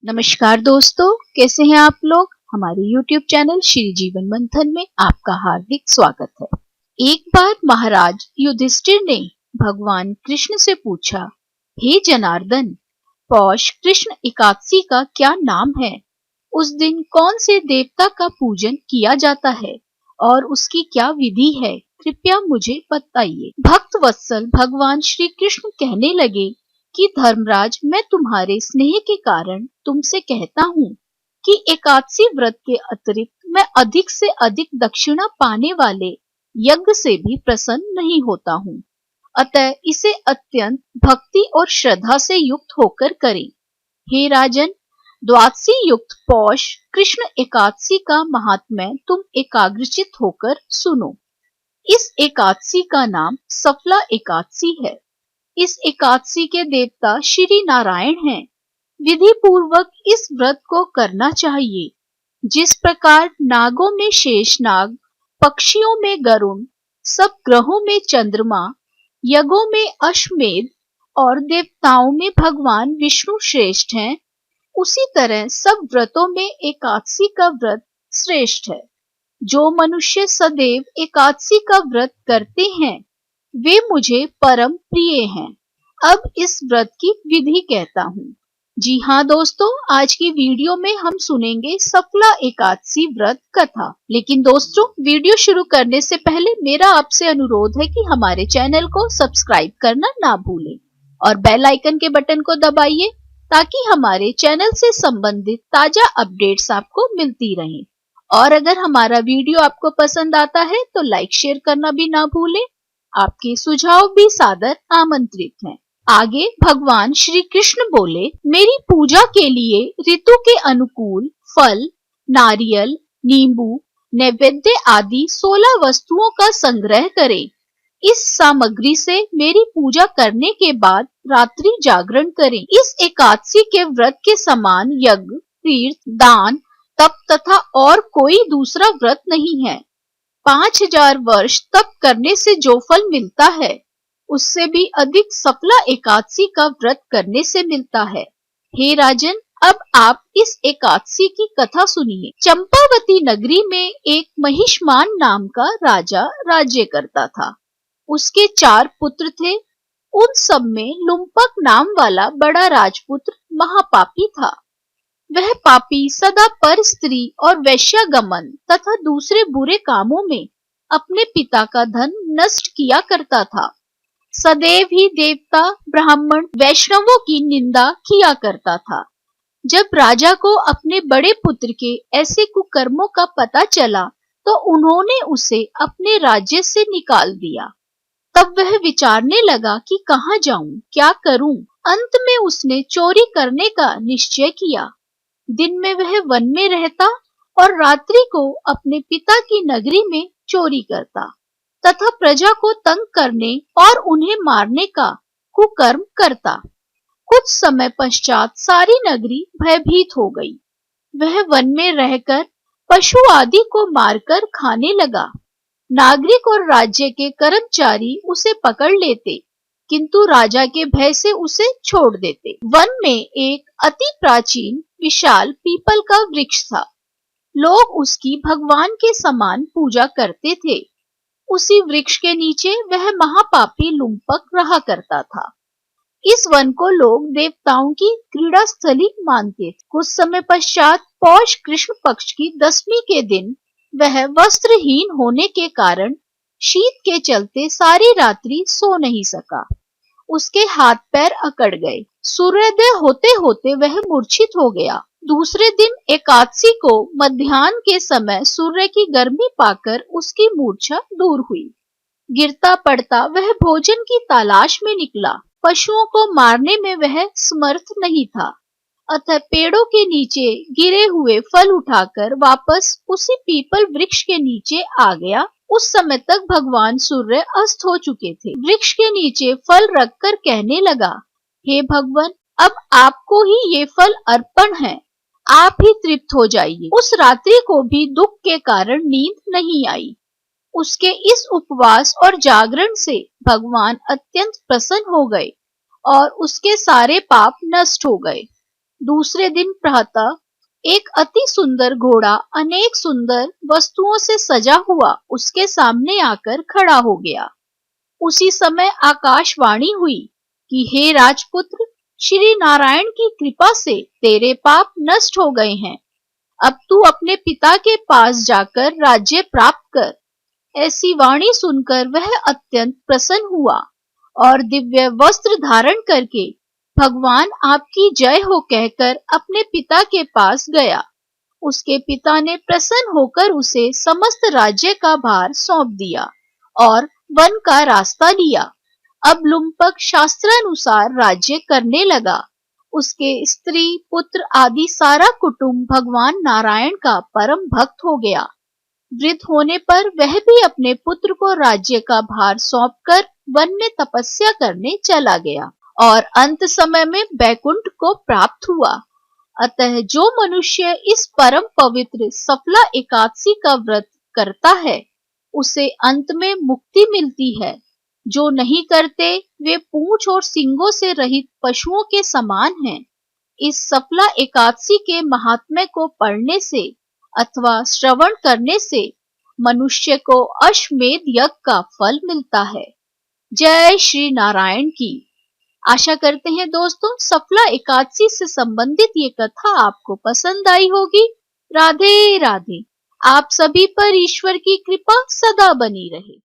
नमस्कार दोस्तों, कैसे हैं आप लोग। हमारे YouTube चैनल श्री जीवन मंथन में आपका हार्दिक स्वागत है। एक बार महाराज युधिष्ठिर ने भगवान कृष्ण से पूछा, हे जनार्दन, पौष कृष्ण एकादशी का क्या नाम है? उस दिन कौन से देवता का पूजन किया जाता है और उसकी क्या विधि है? कृपया मुझे बताइए। भक्त वत्सल भगवान श्री कृष्ण कहने लगे कि धर्मराज, मैं तुम्हारे स्नेह के कारण तुमसे कहता हूँ कि एकादशी व्रत के अतिरिक्त मैं अधिक से अधिक दक्षिणा पाने वाले यज्ञ से भी प्रसन्न नहीं होता हूँ। अतः इसे अत्यंत भक्ति और श्रद्धा से युक्त होकर करें। हे राजन, द्वादशी युक्त पौष कृष्ण एकादशी का महात्म्य तुम एकाग्रचित होकर सुनो। इस एकादशी का नाम सफला एकादशी है। इस एकादशी के देवता श्री नारायण हैं। विधि पूर्वक इस व्रत को करना चाहिए। जिस प्रकार नागों में शेषनाग, पक्षियों में गरुण, सब ग्रहों में चंद्रमा, यज्ञों में अश्वमेध और देवताओं में भगवान विष्णु श्रेष्ठ हैं, उसी तरह सब व्रतों में एकादशी का व्रत श्रेष्ठ है। जो मनुष्य सदैव एकादशी का व्रत करते हैं वे मुझे परम प्रिय हैं। अब इस व्रत की विधि कहता हूँ। जी हाँ दोस्तों, आज की वीडियो में हम सुनेंगे सफला एकादशी व्रत कथा। लेकिन दोस्तों, वीडियो शुरू करने से पहले मेरा आपसे अनुरोध है कि हमारे चैनल को सब्सक्राइब करना ना भूलें और बेल आइकन के बटन को दबाइए ताकि हमारे चैनल से संबंधित ताजा अपडेट्स आपको मिलती रहें। और अगर हमारा वीडियो आपको पसंद आता है तो लाइक शेयर करना भी ना भूलें। आपके सुझाव भी सादर आमंत्रित हैं। आगे भगवान श्री कृष्ण बोले, मेरी पूजा के लिए ऋतु के अनुकूल फल, नारियल, नींबू, नैवेद्य आदि 16 वस्तुओं का संग्रह करें। इस सामग्री से मेरी पूजा करने के बाद रात्रि जागरण करें। इस एकादशी के व्रत के समान यज्ञ, तीर्थ, दान, तप तथा और कोई दूसरा व्रत नहीं है। 5000 वर्ष तप करने से जो फल मिलता है उससे भी अधिक सफला एकादशी का व्रत करने से मिलता है। हे राजन, अब आप इस एकादशी की कथा सुनिए। चंपावती नगरी में एक महिष्मान नाम का राजा राज्य करता था। उसके 4 पुत्र थे। उन सब में लुम्पक नाम वाला बड़ा राजपुत्र महापापी था। वह पापी सदा पर स्त्री और वैश्यागमन तथा दूसरे बुरे कामों में अपने पिता का धन नष्ट किया करता था। सदैव ही देवता, ब्राह्मण, वैष्णवों की निंदा किया करता था। जब राजा को अपने बड़े पुत्र के ऐसे कुकर्मों का पता चला तो उन्होंने उसे अपने राज्य से निकाल दिया। तब वह विचारने लगा कि कहाँ जाऊं, क्या करूं। अंत में उसने चोरी करने का निश्चय किया। दिन में वह वन में रहता और रात्रि को अपने पिता की नगरी में चोरी करता तथा प्रजा को तंग करने और उन्हें मारने का कुकर्म करता। कुछ समय पश्चात सारी नगरी भयभीत हो गई। वह वन में रहकर पशु आदि को मारकर खाने लगा। नागरिक और राज्य के कर्मचारी उसे पकड़ लेते किंतु राजा के भय से उसे छोड़ देते। वन में एक अति प्राचीन विशाल पीपल का वृक्ष था। लोग उसकी भगवान के समान पूजा करते थे। उसी वृक्ष के नीचे वह महापापी लुम्पक रहा करता था। इस वन को लोग देवताओं की क्रीड़ा स्थली मानते थे। कुछ समय पश्चात पौष कृष्ण पक्ष की 10वीं के दिन वह वस्त्रहीन होने के कारण शीत के चलते सारी रात्रि सो नहीं सका। उसके हाथ पैर अकड़ गए। सूर्योदय होते होते वह मूर्छित हो गया। दूसरे दिन एकादशी को मध्याह्न के समय सूर्य की गर्मी पाकर उसकी मूर्छा दूर हुई। गिरता पड़ता वह भोजन की तलाश में निकला। पशुओं को मारने में वह समर्थ नहीं था, अतः पेड़ों के नीचे गिरे हुए फल उठाकर वापस उसी पीपल वृक्ष के नीचे आ गया। उस समय तक भगवान सूर्य अस्त हो चुके थे। वृक्ष के नीचे फल रखकर कहने लगा, हे भगवान, अब आपको ही ये फल अर्पण है, आप ही तृप्त हो जाइए। उस रात्रि को भी दुख के कारण नींद नहीं आई। उसके इस उपवास और जागरण से भगवान अत्यंत प्रसन्न हो गए और उसके सारे पाप नष्ट हो गए। दूसरे दिन प्रातः एक अति सुंदर घोड़ा अनेक सुंदर वस्तुओं से सजा हुआ उसके सामने आकर खड़ा हो गया। उसी समय आकाशवाणी हुई कि हे राजपुत्र, श्री नारायण की कृपा से तेरे पाप नष्ट हो गए हैं। अब तू अपने पिता के पास जाकर राज्य प्राप्त कर। ऐसी वाणी सुनकर वह अत्यंत प्रसन्न हुआ और दिव्य वस्त्र धारण करके भगवान आपकी जय हो कहकर अपने पिता के पास गया। उसके पिता ने प्रसन्न होकर उसे समस्त राज्य का भार सौंप दिया और वन का रास्ता लिया। अब लुम्पक शास्त्रानुसार राज्य करने लगा। उसके स्त्री पुत्र आदि सारा कुटुंब भगवान नारायण का परम भक्त हो गया। वृद्ध होने पर वह भी अपने पुत्र को राज्य का भार सौंपकर वन में तपस्या करने चला गया और अंत समय में बैकुंठ को प्राप्त हुआ। अतः जो मनुष्य इस परम पवित्र सफला एकादशी का व्रत करता है उसे अंत में मुक्ति मिलती है। जो नहीं करते वे पूंछ और सींगों से रहित पशुओं के समान हैं। इस सफला एकादशी के महात्म्य को पढ़ने से अथवा श्रवण करने से मनुष्य को अश्वमेध यज्ञ का फल मिलता है। जय श्री नारायण की। आशा करते हैं दोस्तों सफला एकादशी से संबंधित ये कथा आपको पसंद आई होगी। राधे राधे। आप सभी पर ईश्वर की कृपा सदा बनी रहे।